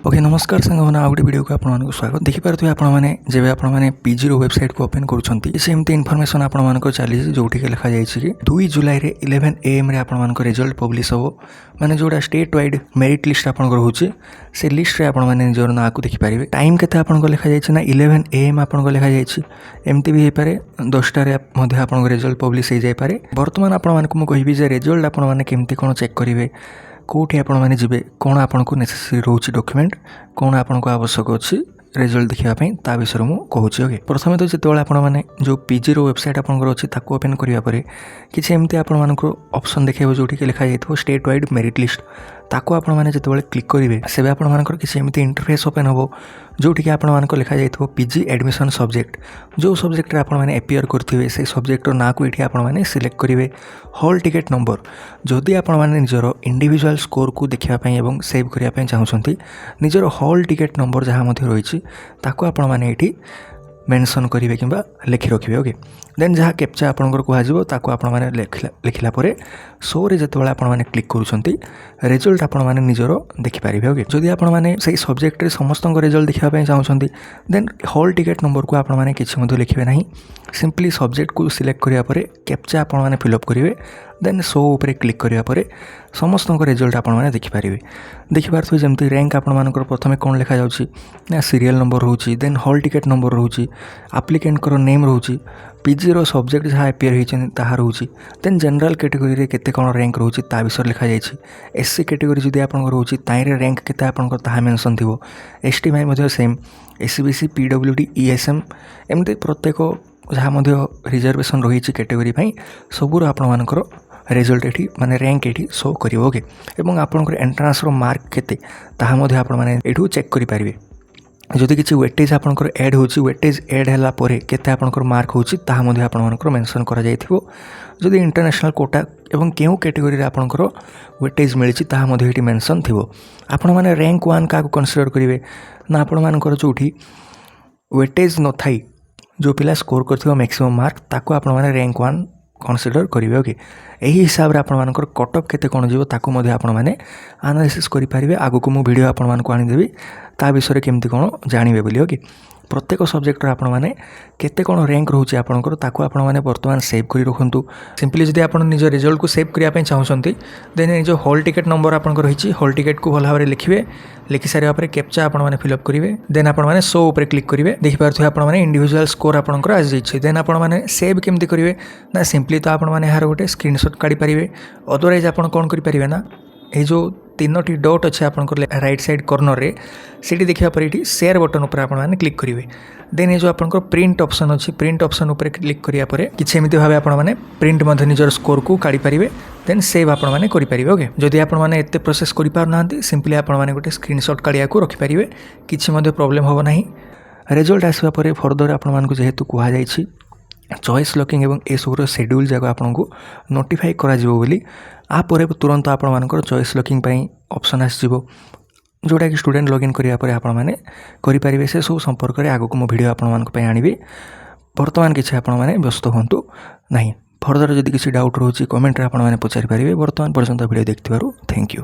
Okay नमस्कार सांगने आ गोटे video को आपको स्वागत देखिपे आपने जब आपने पीजी वेबसाइट को ओपन करमती इनफर्मेशन आप चली जोटि लिखा जाए कि 2 जुलाई 11 AM आप रिजल्ट पब्लिश हम माने जोड़ा स्टेट वाइड मेरिट लिस्ट आप से लिस्ट रे आपने निजर ना को देखिपारे टाइम के आपको लिखा जाए ना 11 AM आपको लिखा जाए एमती भी होपे 10टार आप रिजल्ट पब्लिश हो जाए। बर्तमान आपको मुझे रिजल्ट आपने केमती कौन चेक करेंगे कौटी आपण मैंने जी कौन आपन को नेसेसरी रोचे डॉक्यूमेंट कौन आपन को आवश्यक अच्छी रिजल्ट देखापी ता विषय मुझे कहूँ। ओके प्रथम तो जो आपने जो पीजी वेबसाइट आपंकर अच्छी ओपन करापर किसी एमती आपको ऑप्शन देखा जो लिखा जाए स्टेट वाइड मेरिट लिस्ट ताको आपण मैंने जो क्लिक करेंगे से आपंकर किसी एमती इंटरफेस ओपन हम जोटि आपको लिखा जाए पीजी एडमिशन सब्जेक्ट जो सब्जेक्ट आप एपियर करेंगे से सब्जेक्ट ना को ये आपने सिलेक्ट करेंगे हॉल टिकेट नंबर जदि आपने निजर इंडिविजुअल स्कोर को देखापी और सेव करने चाहते निजर हॉल टिकेट नंबर जहाँ रही ताको आपण मैंने ये मेंशन करेंगे कि लिखि रखिए। ओके देन जहाँ कैप्चा आपंकर कहने लिखला शो रे जो आपने क्लिक करुँच रिजल्ट आपण मैंने निजर देखिपारे। ओके जदि आपने से सब्जेक्ट समस्त रिजल्ट देखापी चाहते देन हॉल टिकेट नंबर को आपने किसी लिखे ना सिंपली सब्जेक्ट को सिलेक्ट करापर कैप्चा आपण मैंने फिलअप करेंगे देन शो उपरे क्लिक करापर समस्त रिजल्ट आपने देखिपारे। देखिपारे जमी रैंक आपर प्रथम कौन लिखा जा सीरियल नंबर रोचे देन हॉल टिकेट नंबर रोचे आप्लिकेंटर नेम रोचे पीजी रो सब्जेक्ट जहाँ एपियर होता रोचे देन जनरल कैटेगरी केते कौन रैंक रोचे ता विषय लिखा जाए एससी कैटेगरी जदि आप रोचे ताइरे रैंक केते आपंकर ताहा मेंशन थी एसटी भाई सेम एससीबीसी पीडब्ल्यूडी ईएसएम एमती प्रत्येक जहाँ रिजर्वेशन रही कैटेगरी सबूर आपर रिजल्ट ये माने रैंक ये शो कर। ओके एवं आपंकर एंट्रांस मार्क केते ताहा आपने चेक करेंगे जदि किसी वेटेज आपंकर एड हो वेटेज एड है केते आपंकर मार्क होची ताहा आपंकर मेंशन करा जाइथिबो जदि इंटरनेशनल कोटा एवं केउ कैटेगरी आपंकर वेटेज मिली ताहा ये मेंशन थी आपण मैंने रैंक 1 क्या कनसीडर करेंगे ना आपंकर जोटी वेटेज न थाई जो पिला स्कोर कर मैक्सिमम मार्क ताको आपण मैंने रैंक 1 कनसीडर करेंगे। ओके यही हिसाब से आपंकर कटअप केते कौन जीव ताको आपण मैंने एनालिसिस करेंगे आगु को मु वीडियो आपको आनीदेवी ता विषय केमती कौन जानवे बोली। ओके प्रत्येक सब्जेक्ट आपण मैंने केते कौन रैंक रोचे आपंकर ताको आपण मैंने बर्तमान सेव कर रखु सिंपली जदि आप निज रिजल्ट को सेव करने चाहते देन निज हॉल टिकेट नंबर आपंकर रही हॉल टिकेट को भल भाव लिखे लिखि सारा कैप्चा आपण मैंने फिलअप करेंगे देन आपण मैंने शो उपर क्लिक करेंगे देखिपे आप इंडिविजुअल स्कोर आपंकर आज जाइए देन आपण मैंने सेव केमती करेंगे ना सिंपली तो आप यार गोटे स्क्रीनशॉट काढ़ी पारे अदरवाइज आप कौन करेंगे ना ये जो 3टी डॉट अच्छे आप राइट साइड कॉर्नर रे सीटी देखा पर ये शेयर बटन उपर आपने क्लिक करेंगे देन ये जो आप प्रिंट ऑप्शन अच्छी प्रिंट ऑप्शन उपर क्लिक करापर किसी एमती भाव आपने प्रिंट निजर स्कोर को काढ़ी पारे देन सेव आपने करेंगे। ओके जदि आपने एत प्रोसेस करना सिंपली आपने गोटे स्क्रीनशॉट काढ़िया को रखिपारे किसी प्रॉब्लम हम ना रिजल्ट आसवा पर फर्दर आपको जेहेतु कहुई चॉइस लॉकिंग एवं ए सब शेड्यूल जाक आपको नोटिफाई करा बोली आपर तुरंत आपर चॉइस लॉकिंग ऑप्शन आसो जोटा कि स्टूडेंट लॉगिन कराया करेंगे से सब संपर्क में आगक मो वीडियो आपंपाई आनी बर्तमान किसी आपने व्यस्त हूँ ना फर्दर जदि किसी डाउट रोचे कमेंट आपने पचारि पारे बर्तमान पर्यंत वीडियो देखिथारु थैंक यू।